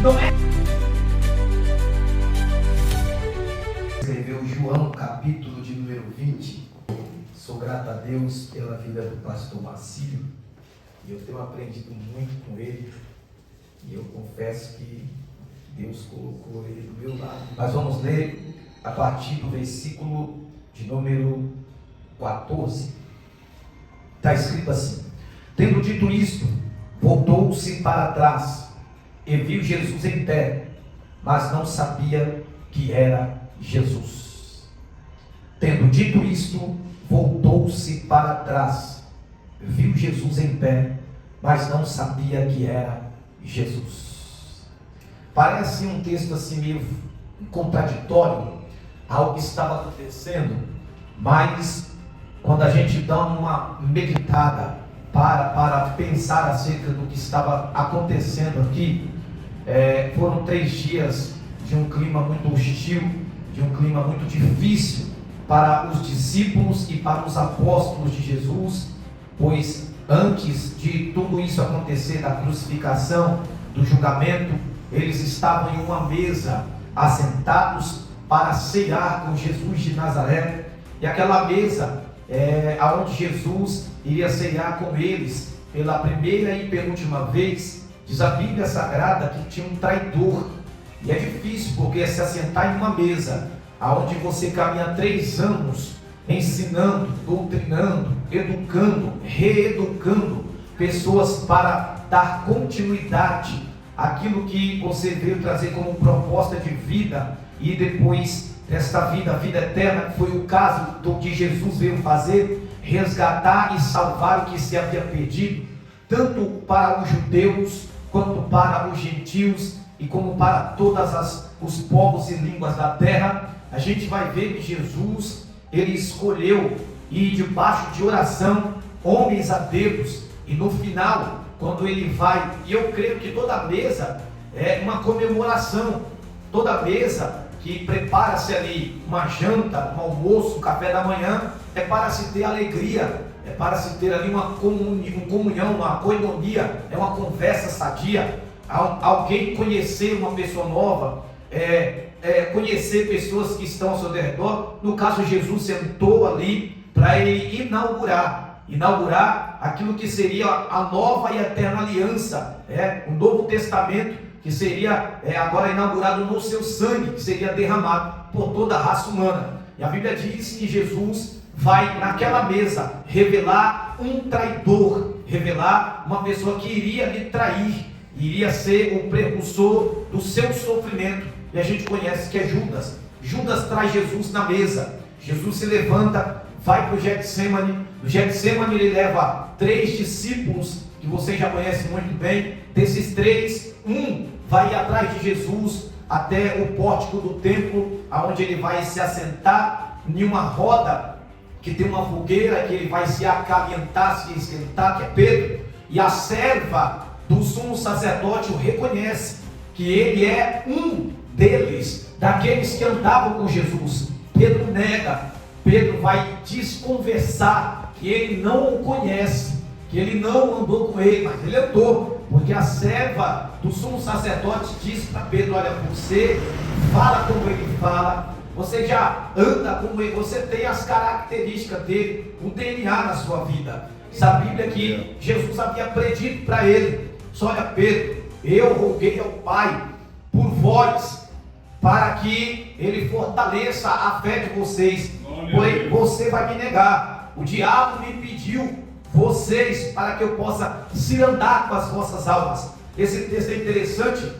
Não é. Escreveu João, capítulo de número 20. Sou grato a Deus pela vida do pastor Marcílio. E eu tenho aprendido muito com ele. E eu confesso que Deus colocou ele do meu lado. Mas vamos ler a partir do versículo de número 14. Está escrito assim: tendo dito isto, voltou-se para trás e viu Jesus em pé, mas não sabia que era Jesus. Tendo dito isto, voltou-se para trás, viu Jesus em pé, mas não sabia que era Jesus. Parece um texto assim meio contraditório ao que estava acontecendo, mas quando a gente dá uma meditada para pensar acerca do que estava acontecendo aqui, foram 3 dias de um clima muito hostil, de um clima muito difícil para os discípulos e para os apóstolos de Jesus, pois antes de tudo isso acontecer, da crucificação, do julgamento, eles estavam em uma mesa, assentados para cear com Jesus de Nazaré, e aquela mesa aonde Jesus iria cear com eles pela primeira e penúltima vez. Diz a Bíblia Sagrada que tinha um traidor, e é difícil porque se assentar em uma mesa aonde você caminha 3 anos ensinando, doutrinando, educando, reeducando pessoas para dar continuidade àquilo que você veio trazer como proposta de vida, e depois desta vida, a vida eterna, que foi o caso do que Jesus veio fazer, resgatar e salvar o que se havia perdido, tanto para os judeus, quanto para os gentios, e como para todos os povos e línguas da terra. A gente vai ver que Jesus, ele escolheu ir debaixo de oração, homens a Deus, e no final, quando ele vai, e eu creio que toda mesa é uma comemoração, toda mesa que prepara-se ali uma janta, um almoço, um café da manhã, é para se ter alegria, é para se ter ali uma comunhão, uma coinonia, é uma conversa sadia, alguém conhecer uma pessoa nova, conhecer pessoas que estão ao seu redor. No caso, Jesus sentou ali para ele inaugurar aquilo que seria a nova e eterna aliança, o Novo Testamento, que seria agora inaugurado no seu sangue, que seria derramado por toda a raça humana. E a Bíblia diz que Jesus vai naquela mesa revelar um traidor, revelar uma pessoa que iria lhe trair, iria ser o precursor do seu sofrimento. E a gente conhece que é Judas. Judas traz Jesus na mesa. Jesus se levanta, vai para o Getsemane. No Getsemane ele leva 3 discípulos, que vocês já conhecem muito bem. Desses 3, um vai atrás de Jesus até o pórtico do templo, aonde ele vai se assentar em uma roda que tem uma fogueira, que ele vai se acalentar, se esquentar, que é Pedro. E a serva do sumo sacerdote o reconhece, que ele é um deles, daqueles que andavam com Jesus. Pedro nega, Pedro vai desconversar que ele não o conhece, que ele não andou com ele, mas ele andou, porque a serva do sumo sacerdote disse para Pedro: olha, você fala como ele fala, você já anda como ele, você tem as características dele, o DNA na sua vida. Diz a Bíblia que Jesus havia predito para ele: olha, Pedro, eu roguei ao Pai por vós, para que ele fortaleça a fé de vocês, porém você vai me negar. O diabo me pediu vocês para que eu possa cirandar com as vossas almas. Esse texto é interessante,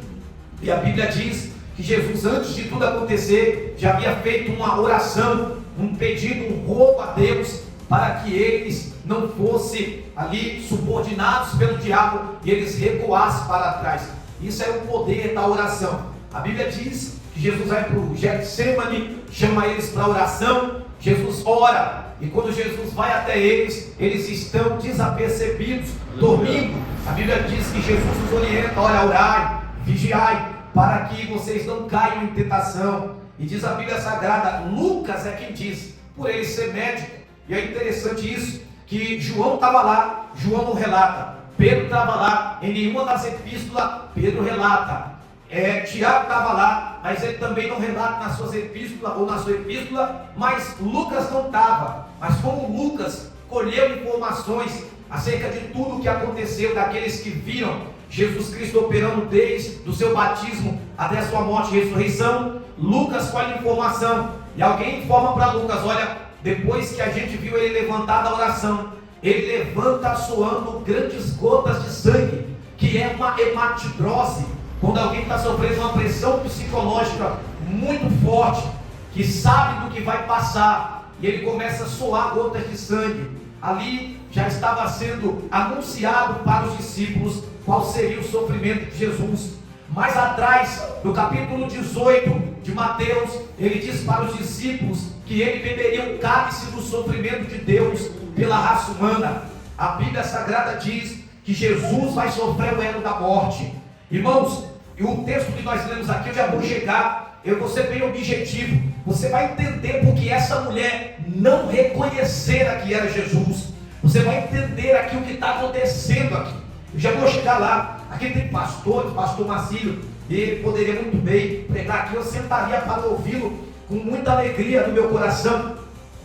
e a Bíblia diz que Jesus, antes de tudo acontecer, já havia feito uma oração, um pedido, um rogo a Deus, para que eles não fossem ali subordinados pelo diabo e eles recuassem para trás. Isso é o poder da oração. A Bíblia diz que Jesus vai para o Getsemane, chama eles para a oração. Jesus ora, e quando Jesus vai até eles, eles estão desapercebidos, dormindo. A Bíblia diz que Jesus nos orienta: olha, orai, vigiai, para que vocês não caiam em tentação. E diz a Bíblia Sagrada, Lucas é quem diz, por ele ser médico. E é interessante isso, que João estava lá, João não relata. Pedro estava lá, em nenhuma das epístolas Pedro relata. Tiago estava lá, mas ele também não relata nas suas epístolas, ou na sua epístola, mas Lucas não estava. Mas como Lucas colheu informações acerca de tudo o que aconteceu, daqueles que viram Jesus Cristo operando desde o seu batismo até a sua morte e ressurreição, Lucas colhe informação, e alguém informa para Lucas: olha, depois que a gente viu ele levantar da oração, ele levanta suando grandes gotas de sangue, que é uma hematidrose, quando alguém está sofrendo uma pressão psicológica muito forte, que sabe do que vai passar, e ele começa a suar gotas de sangue. Ali já estava sendo anunciado para os discípulos qual seria o sofrimento de Jesus. Mais atrás, no capítulo 18 de Mateus, ele diz para os discípulos que ele beberia o cálice do sofrimento de Deus pela raça humana. A Bíblia Sagrada diz que Jesus vai sofrer o elo da morte. Irmãos, e o texto que nós lemos aqui, eu já vou chegar, eu vou ser bem objetivo. Você vai entender porque essa mulher não reconhecera que era Jesus. Você vai entender aqui o que está acontecendo aqui. Eu já vou chegar lá. Aqui tem pastor Marcílio, e ele poderia muito bem pregar aqui. Eu sentaria para ouvi-lo com muita alegria no meu coração.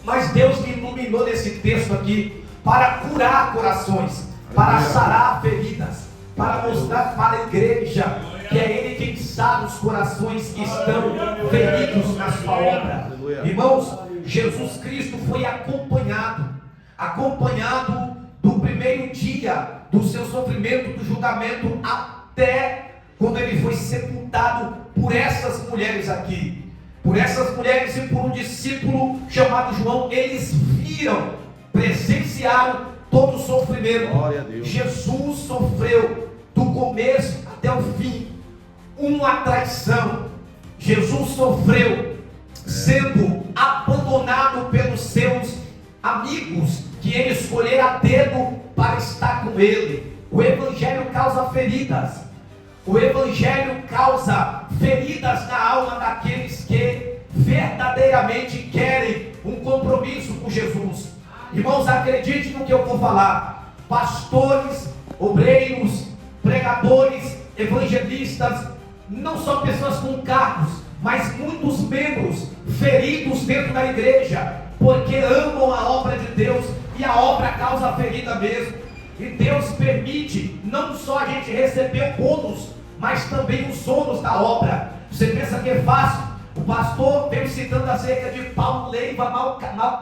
Mas Deus me iluminou nesse texto aqui para curar corações, para sarar feridas, para mostrar para a igreja que é Ele quem sara os corações que estão feridos na sua obra. Irmãos, Jesus Cristo foi acompanhado do primeiro dia do seu sofrimento, do julgamento, até quando ele foi sepultado por essas mulheres aqui. Por essas mulheres e por um discípulo chamado João. Eles viram, presenciaram todo o sofrimento. Jesus sofreu do começo até o fim uma traição. Jesus sofreu sendo abandonado pelos seus amigos, que ele escolheu a dedo para estar com ele. O Evangelho causa feridas. O Evangelho causa feridas na alma daqueles que verdadeiramente querem um compromisso com Jesus. Irmãos, acredite no que eu vou falar. Pastores, obreiros, pregadores, evangelistas, não só pessoas com cargos, mas muitos membros feridos dentro da igreja, porque amam a obra de Deus, e a obra causa ferida mesmo. E Deus permite não só a gente receber o bônus, mas também os ônus da obra. Você pensa que é fácil? O pastor veio citando acerca de Paulo Leiva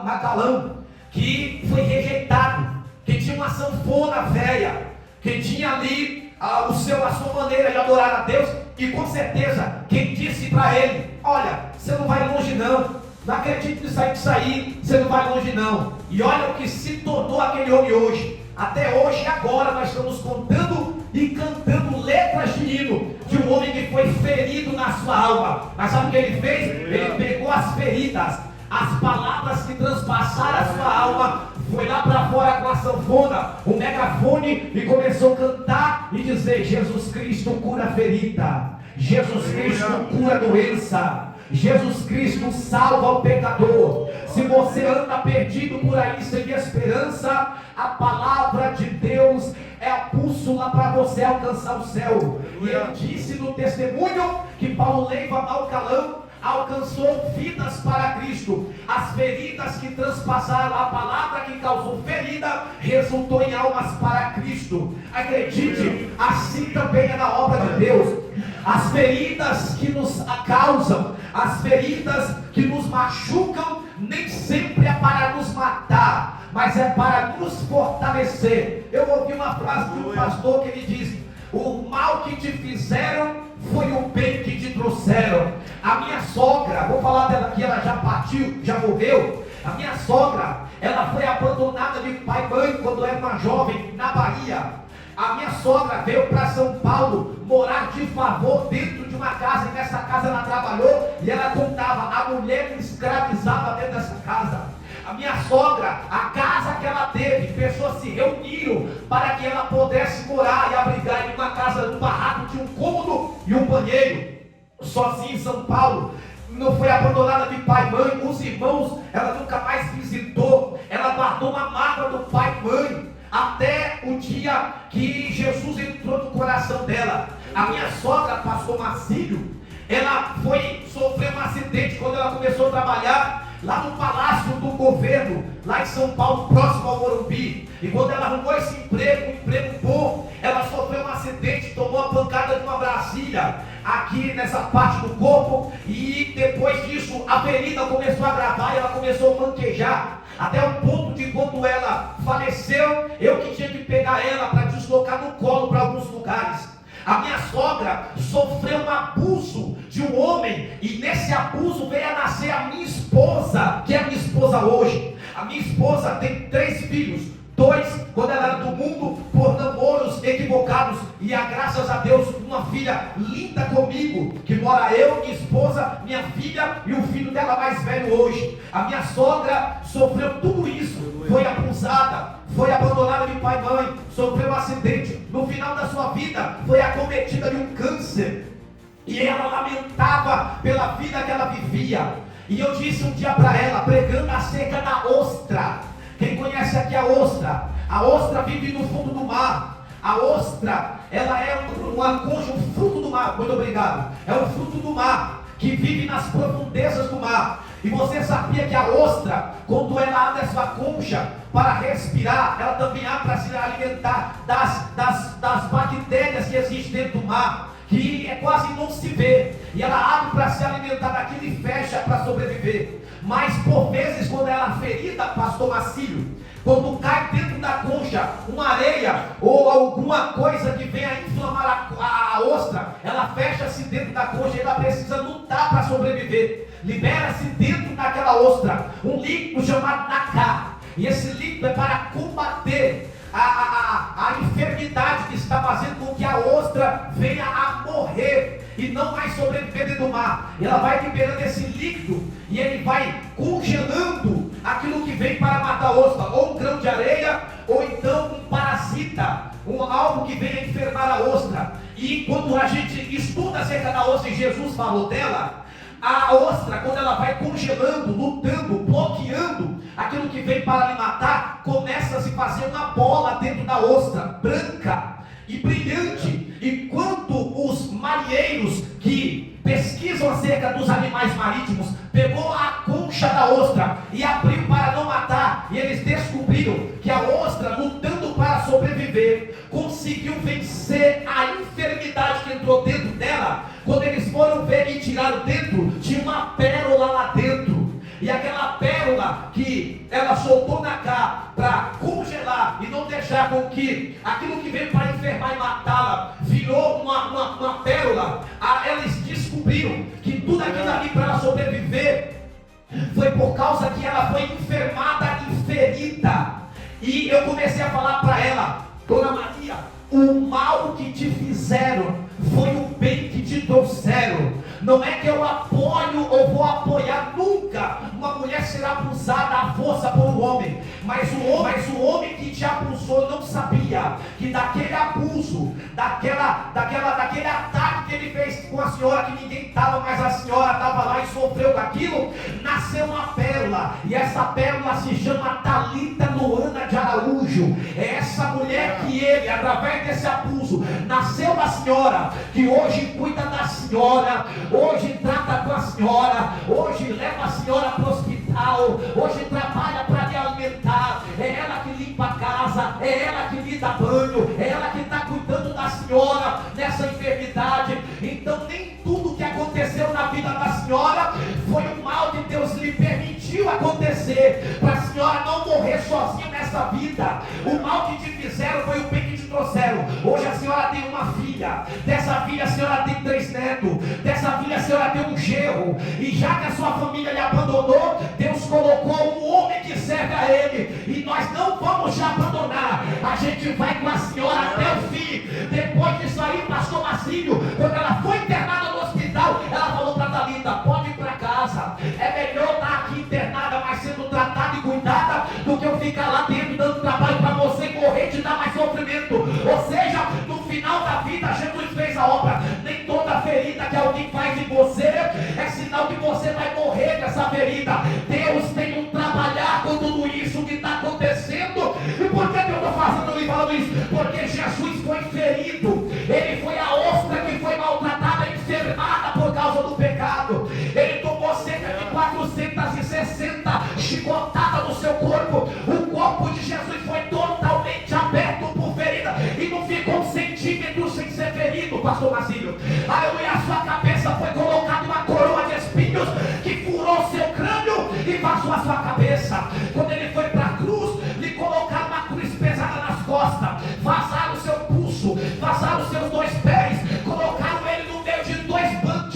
Macalão, que foi rejeitado, que tinha uma sanfona velha, que tinha ali a sua maneira de adorar a Deus, e com certeza quem disse para ele: olha, você não vai longe não acredite nisso aí, você não vai longe não. E olha o que se tornou aquele homem hoje. Até hoje, agora, nós estamos contando e cantando letras de hino de um homem que foi ferido na sua alma. Mas sabe o que ele fez? Ele pegou as feridas, as palavras que transpassaram a sua alma, foi lá para fora com a sanfona, o megafone, e começou a cantar e dizer: Jesus Cristo cura ferida, Jesus Cristo cura doença, Jesus Cristo salva o pecador. Se você anda perdido por aí sem esperança, a palavra de Deus é a bússola para você alcançar o céu. E ele disse no testemunho que Paulo Leiva Macalão alcançou vidas para Cristo. As feridas que transpassaram, a palavra que causou ferida, resultou em almas para Cristo. Acredite, assim também é na obra de Deus. As feridas que nos causam, as feridas que nos machucam, nem sempre é para nos matar, mas é para nos fortalecer. Eu ouvi uma frase de um pastor que ele diz: o mal que te fizeram foi o bem que te trouxeram. A minha sogra, vou falar dela aqui, ela já partiu, já morreu. A minha sogra, ela foi abandonada de pai e mãe quando era uma jovem na Bahia. A minha sogra veio para São Paulo morar de favor dentro de uma casa, e nessa casa ela trabalhou, e ela contava: a mulher me escravizava dentro dessa casa. A minha sogra, a casa que ela teve, pessoas se reuniram para que ela pudesse morar e abrigar em uma casa, num barraco, de um cômodo e um banheiro, sozinha em São Paulo. Não foi abandonada de pai e mãe, os irmãos ela nunca mais visitou, ela guardou uma mágoa do pai e mãe, até o dia que Jesus entrou no coração dela. A minha sogra, pastor Marcílio, ela sofreu um acidente quando ela começou a trabalhar lá no Palácio do Governo, lá em São Paulo, próximo ao Morumbi. E quando ela arrumou esse emprego, um emprego bom, ela sofreu um acidente, tomou a pancada de uma Brasília aqui nessa parte do corpo, e depois disso a ferida começou a agravar e ela começou a manquejar, até o ponto de quando ela faleceu, eu que tinha que pegar ela para deslocar no colo para alguns lugares. A minha sogra sofreu um abuso de um homem, e nesse abuso veio a nascer a minha esposa, que é a minha esposa hoje. A minha esposa tem 3 filhos, 2 quando ela era do mundo, por namoros equivocados, e graças a Deus uma filha linda comigo, que mora eu, minha esposa, minha filha e o filho dela mais velho hoje. A minha sogra sofreu tudo isso, foi abusada, foi abandonada de pai e mãe, sofreu um acidente, no final da sua vida foi acometida de um câncer, e ela lamentava pela vida que ela vivia. E eu disse um dia para ela, pregando acerca da ostra. Quem conhece aqui a ostra? A ostra vive no fundo do mar. A ostra, ela é uma concha, um fruto do mar. Muito obrigado. É um fruto do mar que vive nas profundezas do mar. E você sabia que a ostra, quando ela abre a sua concha para respirar, ela também abre para se alimentar das bactérias que existem dentro do mar, que é quase não se vê, e ela abre para se alimentar daquilo e fecha para sobreviver. Mas por vezes, quando ela é ferida, pastor Marcílio, quando cai dentro da concha uma areia ou alguma coisa que venha inflamar a ostra, ela fecha-se dentro da concha e ela precisa lutar para sobreviver. Libera-se dentro daquela ostra um líquido chamado nacá, e esse líquido é para combater a enfermidade que está fazendo com que a ostra venha a morrer e não mais sobreviver dentro do mar. Ela vai liberando esse líquido e ele vai congelando aquilo que vem para matar a ostra, ou um grão de areia, ou então um parasita, algo que venha enfermar a ostra. E quando a gente estuda acerca da ostra, e Jesus falou dela, a ostra, quando ela vai congelando, lutando, bloqueando aquilo que vem para lhe matar, começa a se fazer uma bola dentro da ostra, branca e brilhante. E quando os marinheiros que pesquisam acerca dos animais marítimos pegou a concha da ostra e abriu para não matar, e eles descobriram que a ostra, lutando para sobreviver, conseguiu vencer a enfermidade que entrou dentro dela. Quando eles foram ver e tiraram dentro, tinha uma pérola lá dentro. E aquela pérola que ela soltou na cá para congelar e não deixar com que aquilo que veio para enfermar e matá-la virou uma pérola. Eles descobriram que tudo aquilo ali para ela sobreviver foi por causa que ela foi enfermada e ferida. E eu comecei a falar para ela: Dona Maria, o mal que te fizeram foi o bem que te trouxeram. Não é que eu apoio ou vou apoiar nunca uma mulher ser abusada à força por um homem, mas o homem que te abusou não sabia que daquele abuso, daquele ataque que ele fez com a senhora, que ninguém estava, mas a senhora estava lá e sofreu com aquilo, nasceu uma pérola, e essa pérola se chama Thalita Luana de Araújo. É essa mulher que ele, através desse abuso, nasceu da senhora, que hoje cuida da senhora, hoje trata com a senhora, hoje leva a senhora para o hospital, hoje trabalha para lhe alimentar, é ela que limpa a casa, é ela que lhe dá banho, é ela que está cuidando da senhora nessa enfermidade. Então nem tudo que aconteceu na vida da senhora foi o mal que Deus lhe permitiu acontecer, para a senhora não morrer sozinha nessa vida. O mal que te fizeram foi o bem que te trouxeram. Hoje a senhora tem uma filha, dessa filha a senhora tem 3 netos, dessa filha a senhora tem um genro, e já que a sua família lhe abandonou, Deus colocou um homem que serve a ele, e nós não vamos te abandonar. A gente vai com a senhora até o fim. Depois disso aí, pastor Marcílio, quando ela foi internada no hospital, ela falou para Thalita: pode ir para casa, é melhor estar aqui internada, mas sendo tratada e cuidada, do que eu ficar lá dentro dando trabalho para você morrer e te dar mais sofrimento. Ou seja, no final da vida Jesus fez a obra. Nem toda ferida que alguém faz em você é sinal que você vai morrer dessa ferida. Deus tem um trabalhar com tudo isso que está acontecendo. E por que eu estou falando e falando isso?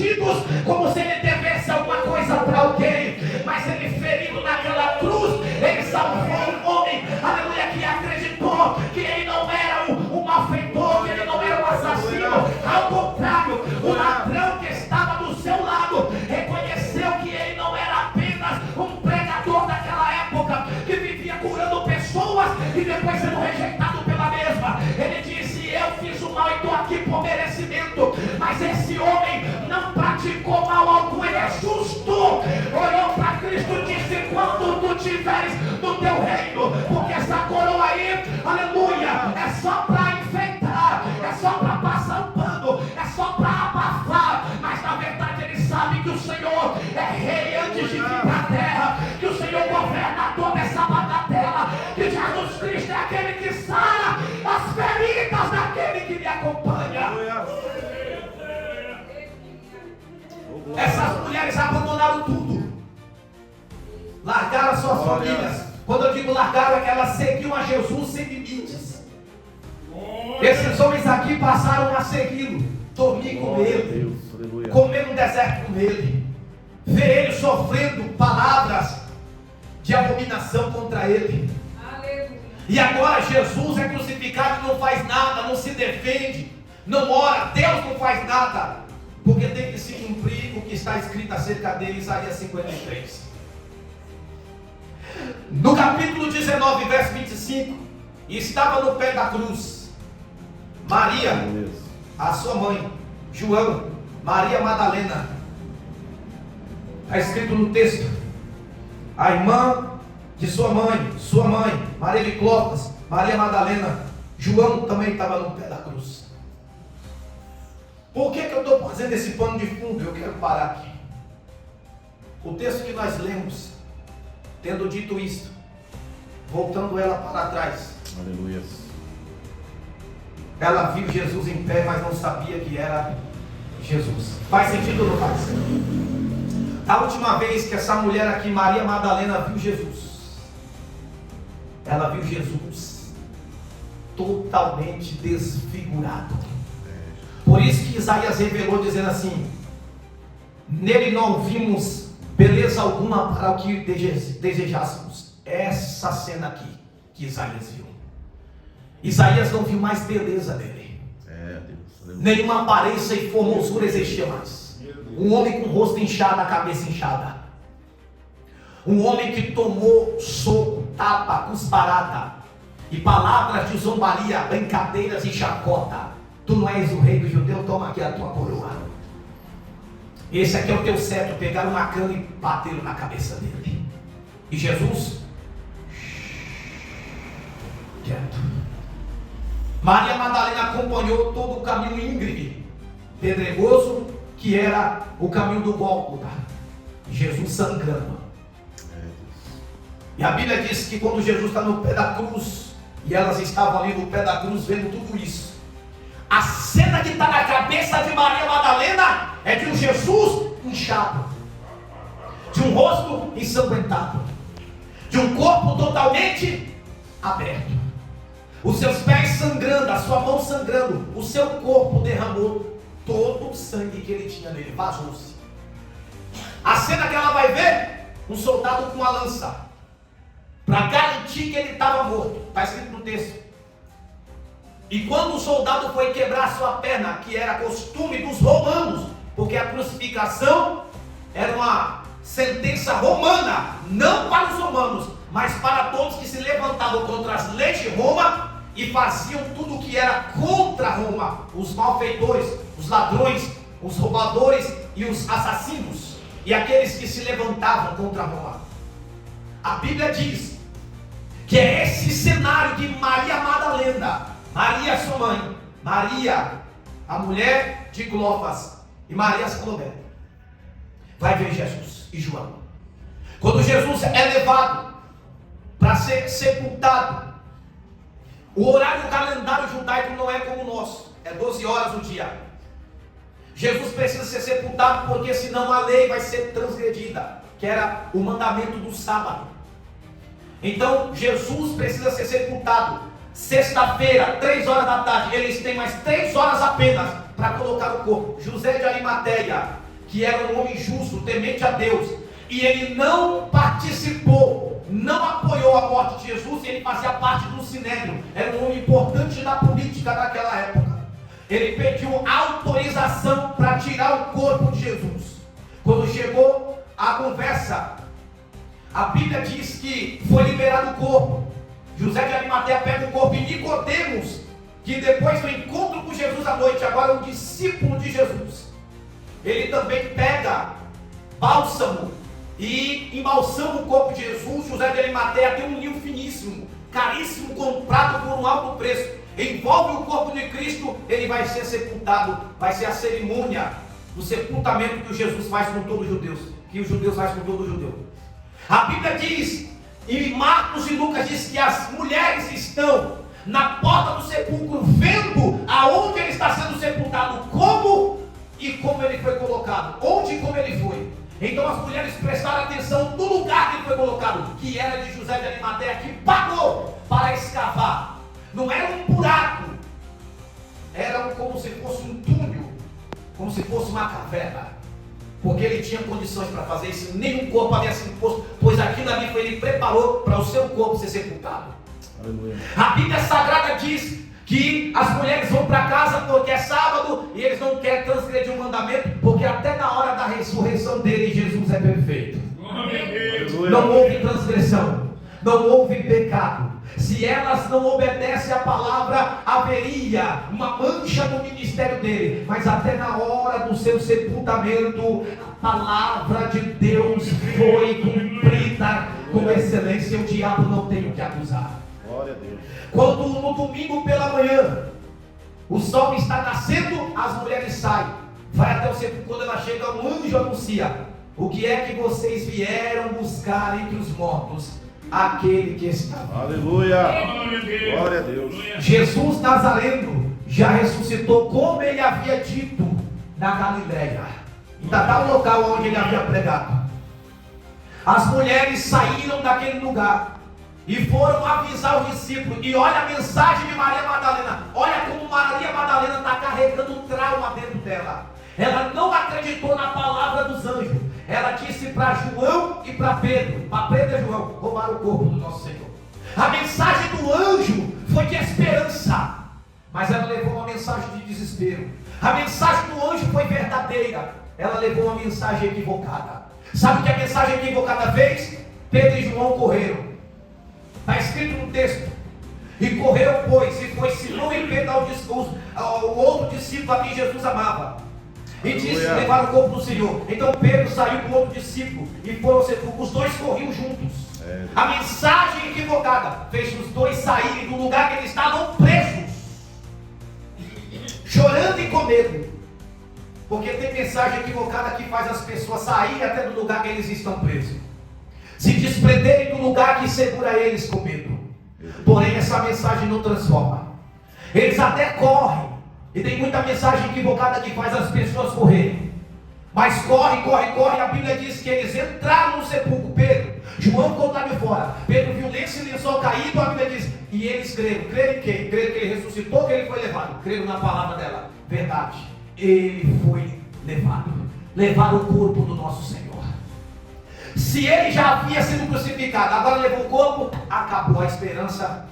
bandidos, como se ele devesse alguma coisa para alguém, mas ele ferido naquela cruz, ele salvou um homem, aleluia, que acreditou que ele não era um malfeitor, que ele não era um assassino. Ao contrário, o ladrão que estava do seu lado reconheceu que ele não era apenas um pregador daquela época, que vivia curando pessoas e depois sendo rejeitado pela mesma. Ele disse: eu fiz o mal e estou aqui por merecimento, mas esse homem não praticou mal algum, ele é justo. Olhou para Cristo e disse: quando tu tiveres no teu reino, porque essa coroa aí, aleluia, é só para enfeitar, é só para passar um pano, é só para abafar, mas na verdade ele sabe que o Senhor é rei antes de vir para a terra, que o Senhor governa toda essa bagatela, que Jesus Cristo é aquele que sara as feridas daquele que lhe acompanha. Essas mulheres abandonaram tudo, largaram suas famílias. Quando eu digo largaram, é que elas seguiam a Jesus sem limites. Esses homens aqui passaram a segui-lo, dormir com ele, comer no deserto com ele, ver ele sofrendo palavras de abominação contra ele. E agora Jesus é crucificado e não faz nada, não se defende, não ora, Deus não faz nada, porque tem que se cumprir o que está escrito acerca dele em Isaías 53. No capítulo 19, verso 25, estava no pé da cruz Maria, a sua mãe, João, Maria Madalena. Está escrito no texto: a irmã de sua mãe, Maria de Clopas, Maria Madalena. João também estava no pé da cruz. Por que eu estou fazendo esse pano de fundo? Eu quero parar aqui. O texto que nós lemos, tendo dito isto, voltando ela para trás, aleluia, ela viu Jesus em pé, mas não sabia que era Jesus. Faz sentido ou não faz? A última vez que essa mulher aqui, Maria Madalena, viu Jesus, ela viu Jesus totalmente desfigurado. Por isso que Isaías revelou dizendo assim: nele não vimos beleza alguma para o que desejássemos. Essa cena aqui que Isaías viu. Isaías não viu mais beleza nele. Nenhuma aparência e formosura existia mais. Um homem com o rosto inchado, a cabeça inchada. Um homem que tomou soco, tapa, cusparada e palavras de zombaria, brincadeiras e chacota. Tu não és o rei do judeu, toma aqui a tua coroa. Esse aqui é o teu cetro. Pegaram uma cana e bateram na cabeça dele. E Jesus, quieto. Maria Madalena acompanhou todo o caminho íngreme, pedregoso, que era o caminho do Gólgota. Jesus sangrando. E a Bíblia diz que quando Jesus está no pé da cruz, e elas estavam ali no pé da cruz vendo tudo isso, a cena que está na cabeça de Maria Madalena é de um Jesus inchado, de um rosto ensanguentado, de um corpo totalmente aberto, os seus pés sangrando, a sua mão sangrando, o seu corpo derramou todo o sangue que ele tinha nele, vazou-se. A cena que ela vai ver, um soldado com uma lança, para garantir que ele estava morto, está escrito no texto. E quando o soldado foi quebrar sua perna, que era costume dos romanos, porque a crucificação era uma sentença romana, não para os romanos, mas para todos que se levantavam contra as leis de Roma e faziam tudo o que era contra Roma, os malfeitores, os ladrões, os roubadores e os assassinos, e aqueles que se levantavam contra Roma. A Bíblia diz que é esse cenário de Maria Madalena, Maria sua mãe, Maria a mulher de Clopas e Maria Salomé vai ver Jesus e João. Quando Jesus é levado para ser sepultado, o horário do calendário judaico não é como o nosso, é 12 horas o dia. Jesus precisa ser sepultado porque senão a lei vai ser transgredida, que era o mandamento do sábado. Então Jesus precisa ser sepultado sexta-feira, 3 horas da tarde. Eles têm mais 3 horas apenas para colocar o corpo. José de Arimateia que era um homem justo, temente a Deus, e ele não participou, não apoiou a morte de Jesus, e ele fazia parte do Sinédrio, era um homem importante na política daquela época. Ele pediu autorização para tirar o corpo de Jesus. Quando chegou a conversa, a Bíblia diz que foi liberado o corpo. José de Arimateia pega o corpo, e Nicodemos, que depois do encontro com Jesus à noite, agora é um discípulo de Jesus, ele também pega bálsamo e embalsama o corpo de Jesus. José de Arimateia tem um linho finíssimo, caríssimo, comprado por um alto preço, envolve o corpo de Cristo, ele vai ser sepultado, vai ser a cerimônia do sepultamento que Jesus faz com todos os judeus, que os judeus fazem com todo judeu. A Bíblia diz, e Marcos e Lucas diz que as mulheres estão na porta do sepulcro, vendo aonde ele está sendo sepultado, como ele foi colocado, onde e como ele foi. Então as mulheres prestaram atenção no lugar que ele foi colocado, que era de José de Arimateia, que pagou para escavar. Não era um buraco, era como se fosse um túnel, como se fosse uma caverna, porque ele tinha condições para fazer isso. Nenhum corpo havia sido posto, pois aquilo ali ele preparou para o seu corpo ser sepultado. Aleluia. A Bíblia Sagrada diz que as mulheres vão para casa porque é sábado, e eles não querem transgredir o mandamento, porque até na hora da ressurreição dele, Jesus é perfeito. Não houve transgressão, não houve pecado. Se elas não obedecem à palavra, haveria uma mancha no ministério dele. Mas até na hora do seu sepultamento, a palavra de Deus foi cumprida com excelência. O diabo não tem o que acusar. Glória a Deus. Quando no domingo pela manhã o sol está nascendo, as mulheres saem, vai até o sepulcro. Quando ela chega, um anjo anuncia: o que é que vocês vieram buscar entre os mortos? Aquele que está vivo. Aleluia. Glória a Deus. Jesus Nazareno já ressuscitou, como ele havia dito na Galileia. Ainda está o local onde ele havia pregado. As mulheres saíram daquele lugar e foram avisar os discípulos. E olha a mensagem de Maria Madalena. Olha como Maria Madalena está carregando um trauma dentro dela. Ela não acreditou na palavra dos anjos. Ela disse para João e para Pedro, para Pedro e João, roubaram o corpo do nosso Senhor. A mensagem do anjo foi de esperança, mas ela levou uma mensagem de desespero. A mensagem do anjo foi verdadeira, ela levou uma mensagem equivocada. Sabe o que a mensagem equivocada fez? Pedro e João correram. Está escrito no texto: e correu, pois, e foi Simão e Pedro ao outro discípulo a quem Jesus amava, e disse: levaram o corpo do Senhor. Então Pedro saiu com o outro discípulo e foram ao sepulcro. Os dois corriam juntos. A mensagem equivocada fez os dois saírem do lugar que eles estavam presos, chorando e com medo. Porque tem mensagem equivocada que faz as pessoas saírem até do lugar que eles estão presos, se desprenderem do lugar que segura eles com medo. Porém essa mensagem não transforma. Eles até correm, e tem muita mensagem equivocada que faz as pessoas correrem. Mas corre. A Bíblia diz que eles entraram no sepulcro. Pedro, João ficou lá de fora. Pedro viu lenço e lençol caído. A Bíblia diz, e eles creram. Creram em quem? Creram que ele ressuscitou, que ele foi levado. Creram na palavra dela. Verdade, ele foi levado. Levaram o corpo do nosso Senhor. Se ele já havia sido crucificado, agora levou o corpo, acabou a esperança.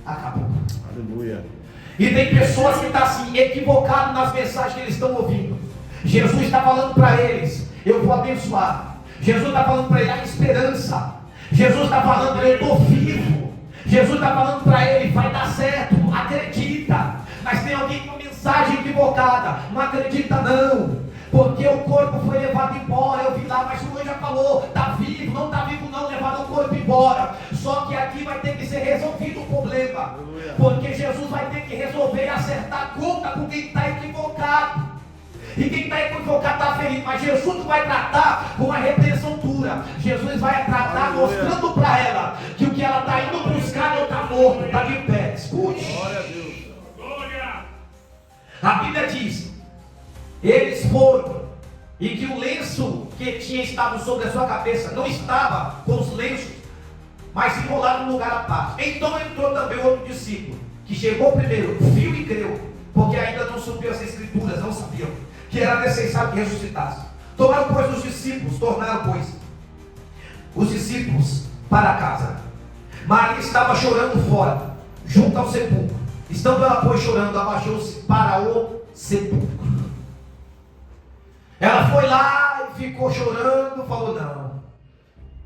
Acabou. Aleluia. E tem pessoas que estão assim, equivocadas nas mensagens que eles estão ouvindo. Jesus está falando para eles: eu vou abençoar. Jesus está falando para eles: a esperança. Jesus está falando para ele: eu estou vivo. Jesus está falando para ele: vai dar certo, acredita. Mas tem alguém com mensagem equivocada: não acredita não, porque o corpo foi levado embora. Eu vi lá, mas o anjo já falou: está vivo, não está vivo não, levaram o corpo embora. Só que aqui vai ter que ser resolvido o problema, porque Jesus vai ter que resolver e acertar a conta com quem está equivocado. E quem está equivocado está ferido, mas Jesus não vai tratar com uma repreensão dura. Jesus vai tratar mostrando para ela que o que ela está indo buscar não está morto, está de pé. Escute. Glória a Deus. A Bíblia diz: eles foram, e que o lenço que tinha estado sobre a sua cabeça não estava com os lenços, mas enrolado no lugar à parte. Então entrou também outro discípulo, que chegou primeiro, viu e creu, porque ainda não subiu as escrituras, não sabiam que era necessário que ressuscitasse. Tornaram, pois, os discípulos para casa. Maria estava chorando fora, junto ao sepulcro. Estando ela, pois, chorando, abaixou-se para o sepulcro. Ela foi lá e ficou chorando, falou: não,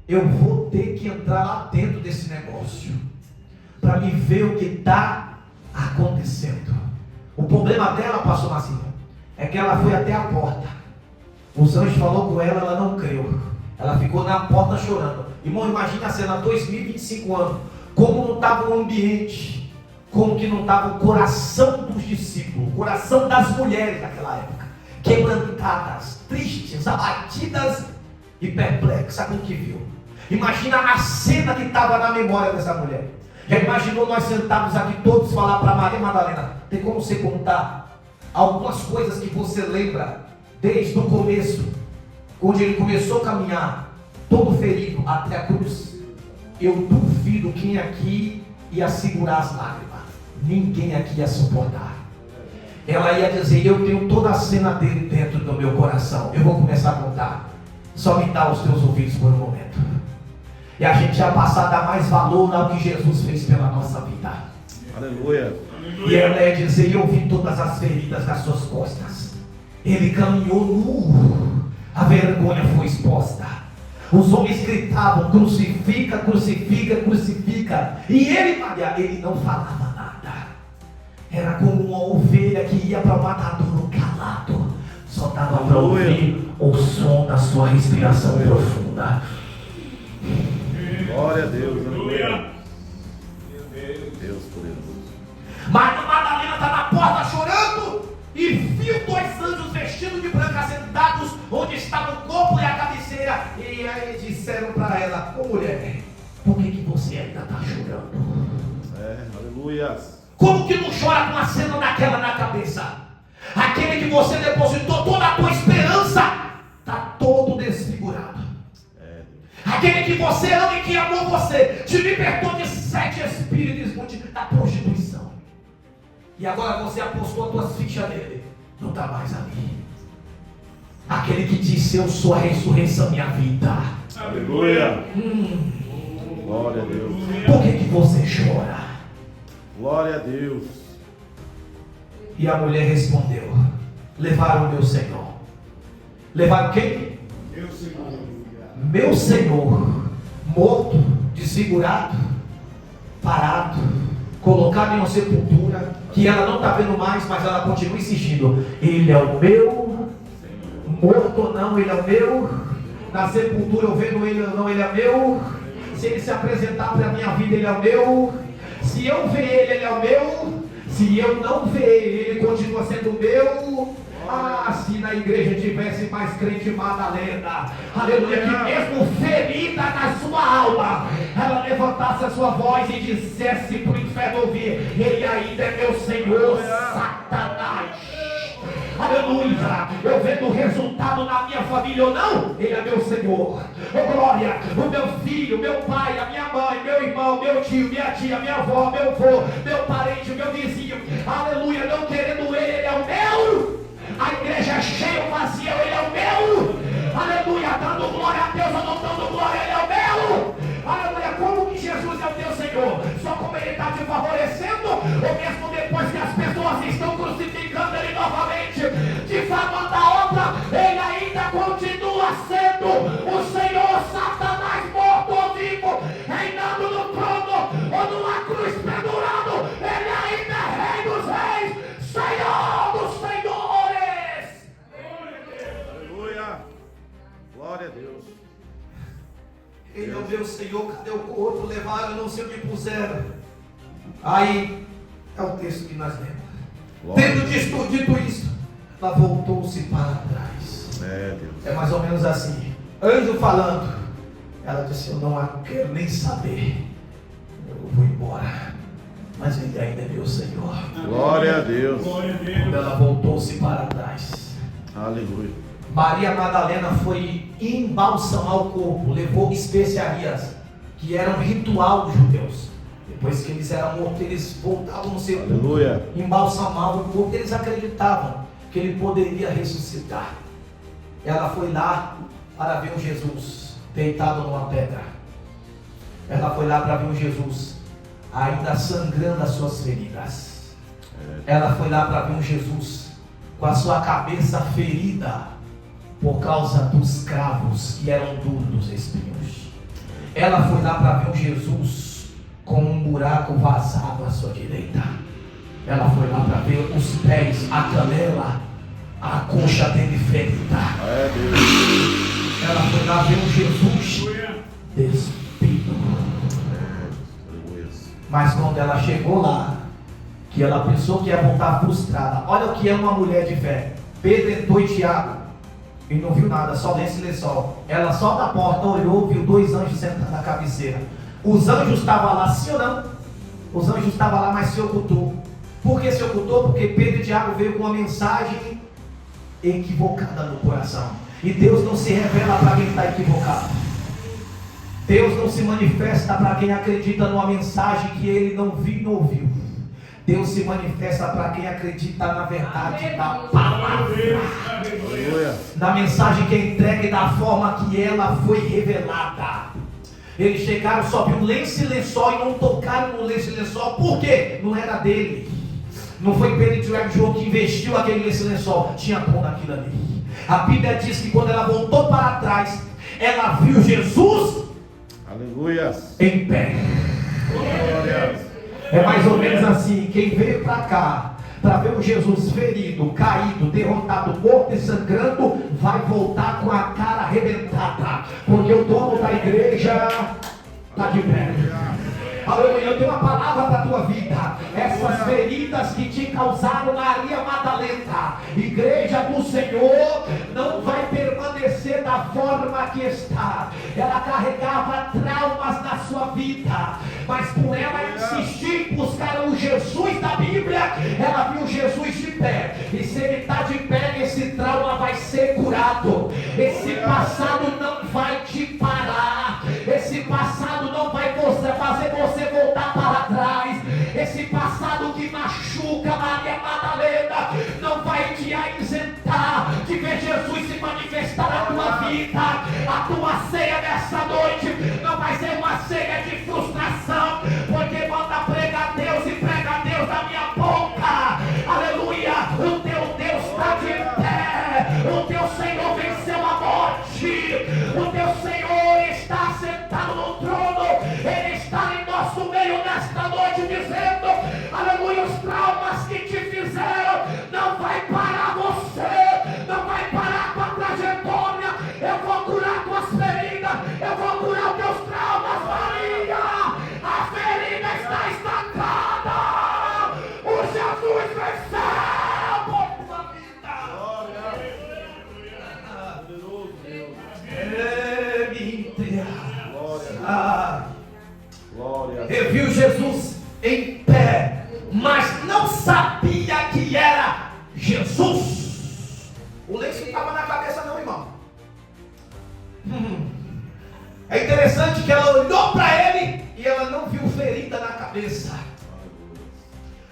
eu vou ter que entrar lá dentro desse negócio, para me ver o que está acontecendo. O problema dela, pastor Marcinho, é que ela foi até a porta. Os anjos falaram com ela, ela não creu. Ela ficou na porta chorando. Irmão, imagina a cena, 2025 anos, como não estava o ambiente, como que não estava o coração dos discípulos, o coração das mulheres naquela época, quebrantadas, tristes, abatidas e perplexas com o que viu. Imagina a cena que estava na memória dessa mulher. Já imaginou nós sentados aqui todos falar para Maria Madalena: tem como você contar algumas coisas que você lembra desde o começo, onde ele começou a caminhar, todo ferido, até a cruz? Eu duvido quem aqui ia segurar as lágrimas. Ninguém aqui ia suportar. Ela ia dizer: eu tenho toda a cena dele dentro do meu coração. Eu vou começar a contar. Só me dá os teus ouvidos por um momento. E a gente ia passar a dar mais valor ao que Jesus fez pela nossa vida. Aleluia. E ela ia dizer: eu vi todas as feridas das suas costas. Ele caminhou nu, a vergonha foi exposta. Os homens gritavam: crucifica, crucifica, crucifica. E ele, Maria, ele não falava nada. Era como uma ovelha que ia para o matadouro calado. Só dava para ouvir o som da sua respiração profunda. Glória a Deus, aleluia. Deus poderoso. Maria Madalena está na porta chorando e viu dois anjos vestidos de branco assentados onde estava o corpo e a cabeceira. E aí disseram para ela: ô mulher, por que você ainda está chorando? Aleluia. Como que não chora com uma cena daquela na cabeça? Aquele que você depositou toda a tua esperança está todo desfigurado. Aquele que você ama e que amou você, te libertou de 7 espíritos da prostituição. E agora você apostou as tuas fichas nele. Não está mais ali. Aquele que disse: eu sou a ressurreição, minha vida. Aleluia. Glória a Deus. Por que você chora? Glória a Deus. E a mulher respondeu: levaram meu Senhor. Levaram quem? Meu Senhor. Meu Senhor, morto, desfigurado, parado, colocado em uma sepultura que ela não está vendo mais, mas ela continua insistindo: ele é o meu, morto ou não, ele é o meu, na sepultura eu vendo ele ou não, ele é meu, se ele se apresentar para a minha vida, ele é o meu, se eu ver ele, ele é o meu, se eu não ver ele, ele continua sendo meu. Ah, se na igreja tivesse mais crente Madalena, aleluia, que mesmo ferida na sua alma, ela levantasse a sua voz e dissesse para o inferno ouvir: ele ainda é meu Senhor, Satanás. Aleluia, eu vendo o resultado na minha família ou não, ele é meu Senhor. Oh glória, o meu filho, meu pai, a minha mãe, meu irmão, meu tio, minha tia, minha avó, meu avô, meu parente, meu vizinho, aleluia, não querendo ele, ele é o meu. A igreja é cheia ou vazia, ele é o meu. Aleluia, dando glória a Deus ou não dando glória, ele é o meu. Aleluia, como que Jesus é o teu Senhor? Só como ele está te favorecendo, ou mesmo depois que as pessoas estão crucificando ele novamente, difamando a obra, ele ainda continua sendo o Senhor. Satanás morto ou vivo, reinando no trono ou numa cruz pendurado, ele ainda é Rei dos Reis, Senhor dos Senhores. Aleluia. Glória a Deus. Ele é o meu Senhor, cadê o corpo? Levaram, não sei o que puseram. Aí é o texto que nós lemos. Tendo dito isso, ela voltou-se para trás. Deus. É mais ou menos assim. Anjo falando. Ela disse: eu não quero nem saber. Eu vou embora. Mas ele ainda é meu Senhor. Glória a Deus. Quando ela voltou-se para trás, Aleluia. Maria Madalena foi embalsamar o corpo, levou especiarias, que eram ritual dos judeus. Depois que eles eram mortos, eles voltavam no sepulcro, Aleluia. embalsamavam o corpo, eles acreditavam que ele poderia ressuscitar. ela foi lá para ver um Jesus deitado numa pedra. Ela foi lá para ver um Jesus ainda sangrando as suas feridas. Ela foi lá para ver um Jesus com a sua cabeça ferida por causa dos cravos que eram duros dos espinhos. Ela foi lá para ver um Jesus com um buraco vazado à sua direita. Ela foi lá para ver os pés, a canela, a coxa dele ferida. Ela foi lá ver um Jesus despido. Mas quando ela chegou lá, que ela pensou que ia voltar frustrada. Olha o que é uma mulher de fé. Pedro entrou e Tiago e não viu nada, só lenço e lençol. Ela só da porta olhou, viu 2 anjos sentados na cabeceira. Os anjos estavam lá, sim ou não? Os anjos estavam lá, mas se ocultou. Por que se ocultou? Porque Pedro e Tiago veio com uma mensagem equivocada no coração. E Deus não se revela para quem está equivocado. Deus não se manifesta para quem acredita numa mensagem que ele não viu e não ouviu. Deus se manifesta para quem acredita na verdade da palavra, na mensagem que é entregue da forma que ela foi revelada. Eles chegaram, só viu lenço e lençol e não tocaram no lenço e lençol. Por quê? Não era dele. Não foi Pedro e João que investiu aquele lenço e lençol. Tinha pão naquilo ali. A Bíblia diz que quando ela voltou para trás, ela viu Jesus, aleluia, em pé. Glória. É mais ou menos assim: quem veio para cá para ver o Jesus ferido, caído, derrotado, morto e sangrando, vai voltar com a cara arrebentada, porque o dono da igreja está de pé. Aleluia. Eu tenho uma palavra para a tua vida. Essas feridas que te causaram Maria Madalena, igreja do Senhor, não vai permanecer da forma que está. Ela carregava traumas na sua vida, mas por ela insistir em buscar o Jesus da Bíblia, ela viu Jesus de pé. E se ele está de pé, esse trauma vai ser curado. Esse passado não vai te parar. Esse passado não vai fazer você voltar para trás. Esse passado que machuca Maria Madalena não vai te isentar de ver Jesus se manifestar na tua vida. A tua ceia nessa noite não vai ser uma ceia de frustração, porque manda pregar Deus e prega Deus da minha boca. Aleluia. O teu Deus está de pé. O teu Senhor venceu a morte. O teu Senhor está sentado no trono. Ele está em nosso meio nesta noite dizendo: aleluia, os traumas que te fizeram não vai parar você, não vai parar a tua trajetória. Eu vou curar tuas feridas, eu vou curar os teus traumas, Maria. A ferida está estancada. O Jesus venceu por tua vida. Eu vi Jesus em pé, mas não sabia que era Jesus. O lenço não estava na cabeça não, irmão. É interessante que ela olhou para ele e ela não viu ferida na cabeça.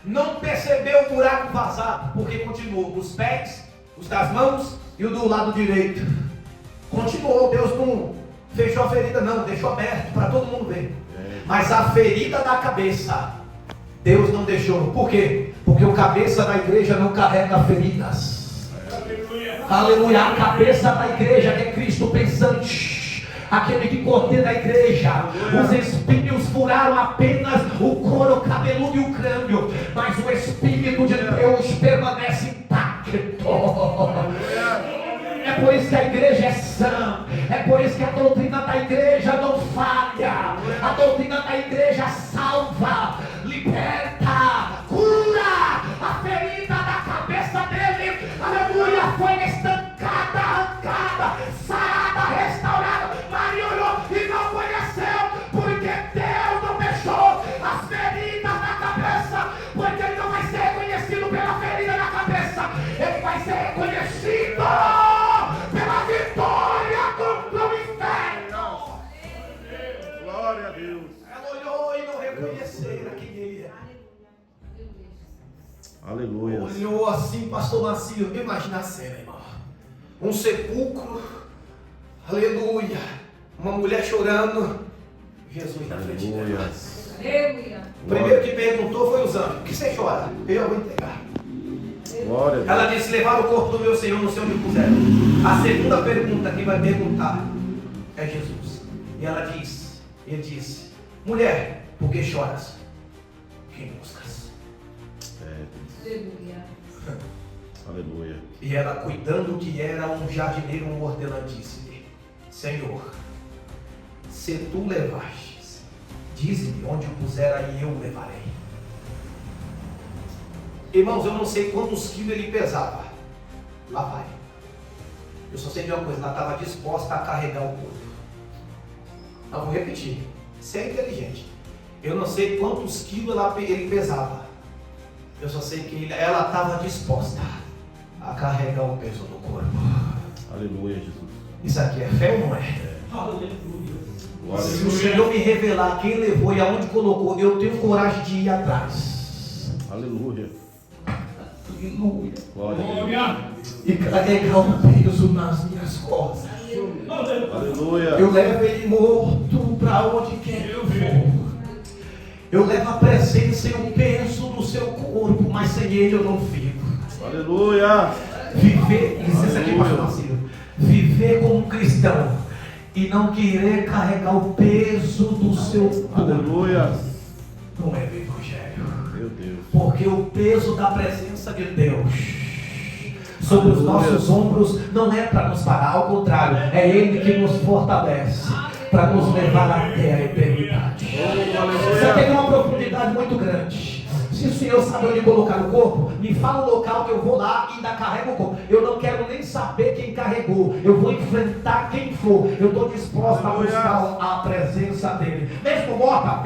Não percebeu o buraco vazado, porque continuou os pés, os das mãos e o do lado direito. Continuou. Deus não fechou a ferida não, deixou aberto para todo mundo ver. Mas a ferida da cabeça, Deus não deixou. Por quê? Porque o cabeça da igreja não carrega feridas. Aleluia. A cabeça da igreja é Cristo pensante, aquele que coordena a igreja. Os espinhos furaram apenas o couro cabeludo e o crânio, mas o Espírito de Deus permanece intacto. É por isso que a igreja é sã. É por isso que a doutrina da igreja não falha. A doutrina da igreja salva, liberta, cura. A ferida da cabeça dele, aleluia, foi estancada, arrancada, sarada, restaurada. Maria olhou e não conheceu, porque Deus não deixou as feridas na cabeça, porque ele não vai ser reconhecido pela ferida na cabeça, ele vai ser reconhecido pela vitória contra o inferno. Glória a Deus. Ela olhou e não reconheceu quem ele é. Aleluia. Olhou assim, pastor Marcinho, imagina a cena, irmão. um sepulcro, aleluia, uma mulher chorando, Jesus na frente dela. O primeiro que perguntou foi os anjos: o que você chora? Eu vou entregar. Ela disse: levaram o corpo do meu Senhor, não sei onde puseram. A segunda pergunta que vai perguntar é Jesus. E ele disse: mulher, por que choras? Quem buscas? Aleluia. Aleluia. E ela, cuidando que era um jardineiro, um hortelã, disse-lhe: Senhor, se tu levastes, dize-me onde o pusera e eu o levarei. Irmãos, eu não sei quantos quilos ele pesava. Lá vai. Eu só sei de uma coisa: ela estava disposta a carregar o corpo. Eu vou repetir. Você é inteligente. Eu não sei quantos quilos ele pesava. Eu só sei que ela estava disposta a carregar o peso do corpo. Aleluia, Jesus. Isso aqui é fé ou não é? Glória Se o Senhor me revelar quem levou e aonde colocou, eu tenho coragem de ir atrás. Aleluia. Aleluia. Glória. E carregar o peso nas minhas costas. Aleluia. Eu levo ele morto para onde quer que eu for. Eu levo a presença e o peso do seu corpo, mas sem ele eu não fico. Aleluia. Viver, licença aqui, pastor Marcelo. Viver como um cristão e não querer carregar o peso do seu corpo. Aleluia. Não é do evangelho. Meu Deus. Porque o peso da presença de Deus sobre os nossos ombros não é para nos parar, ao contrário, é Ele que nos fortalece para nos levar até a eternidade. Você tem uma profundidade muito grande. Se o Senhor sabe onde colocar o corpo, me fala o local que eu vou lá e ainda carrego o corpo. Eu não quero nem saber quem carregou. Eu vou enfrentar quem for. Eu estou disposto a buscar a presença dele. Mesmo morta.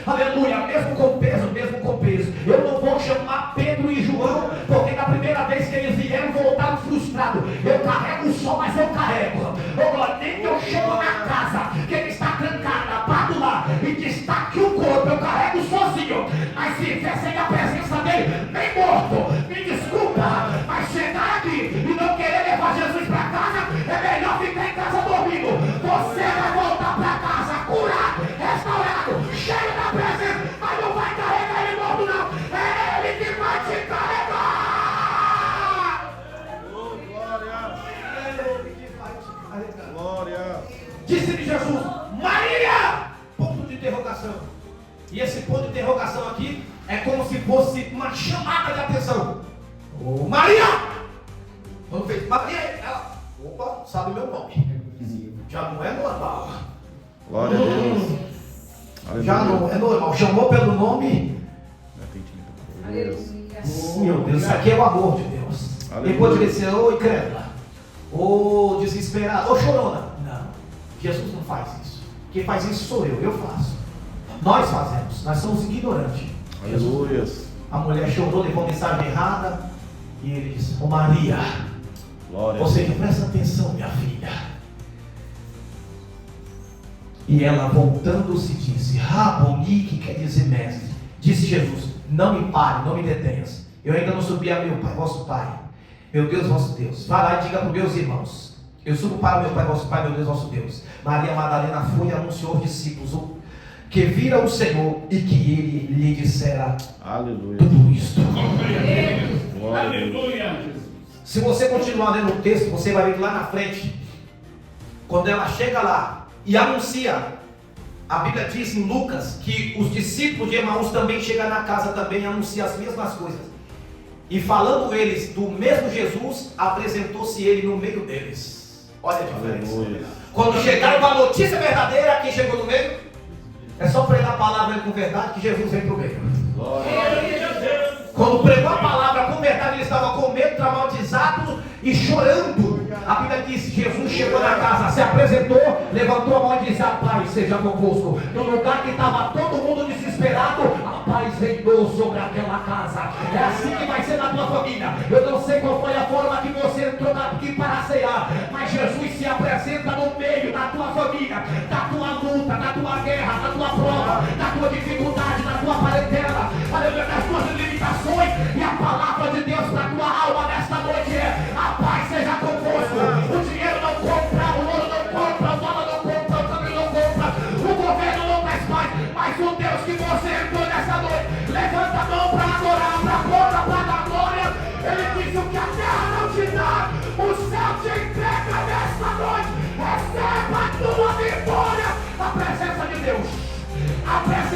Aleluia. Mesmo com peso. Eu não vou chamar Pedro e João, porque da primeira vez que eles vieram, voltaram frustrados. Eu carrego só, mas eu carrego. Nem que eu chego na casa, que ele está trancada, parto lá, e destaque o corpo, eu carrego sozinho. Mas se vier sem a presença dele, nem morto, me desculpa, mas chegar aqui e não querer levar Jesus para casa, é melhor ficar em casa dormindo. Você vai voltar para casa curado, restaurado, cheio da presença, mas não vai carregar ele morto não. É ele que vai te carregar. Glória. É ele que vai te carregar. Glória. Disse-lhe Jesus: Maria! Ponto de interrogação. E esse ponto de interrogação aqui é como se fosse uma chamada de atenção. Ô Maria! Quando fez Maria, ela, opa, sabe meu nome. Já não é normal. Glória a Deus. Já não é normal. Chamou pelo nome. Aleluia. Meu Deus, isso aqui é o amor de Deus. Ele pode dizer: ô incrédula, ô desesperada, ô chorona. Não, Jesus não faz isso. Quem faz isso sou eu faço. Nós fazemos, nós somos ignorantes. Aleluia. A mulher chorou, levou mensagem errada. E ele disse: ô Maria, Glória. ou seja, presta atenção, minha filha. E ela, voltando-se, disse: Raboni, que quer dizer mestre. Disse Jesus: não me pare, não me detenhas. Eu ainda não subi a meu Pai, vosso Pai, meu Deus, vosso Deus. Vá lá e diga para os meus irmãos: eu subo para meu Pai, vosso Pai, meu Deus, vosso Deus. Maria Madalena foi e anunciou aos discípulos que vira o Senhor e que ele lhe dissera Aleluia. tudo isto. Glória a Deus. Aleluia. Se você continuar lendo o texto, você vai ver que lá na frente, quando ela chega lá e anuncia, a Bíblia diz em Lucas que os discípulos de Emaús também chegam na casa também e anunciam as mesmas coisas. E falando eles do mesmo Jesus, apresentou-se ele no meio deles. Olha a diferença. Aleluia. Quando chegaram com a notícia verdadeira, quem chegou no meio? É só pregar a palavra com verdade que Jesus vem para o meio. Quando pregou a palavra com verdade, ele estava com medo, traumatizado e chorando. A Bíblia diz: Jesus chegou na casa, se apresentou, levantou a mão e disse: a paz seja convosco. No lugar que estava todo mundo desesperado, a paz reinou sobre aquela casa. É assim que vai ser na tua família. Eu não sei qual foi a forma que você entrou aqui para cear, mas Jesus se apresenta no meio da tua família, da tua luta, da tua guerra, da tua prova, da tua dificuldade, da tua parentela, aleluia, das tuas limitações. E a palavra de Deus para a tua alma nesta noite é: a paz seja convosco. A pressão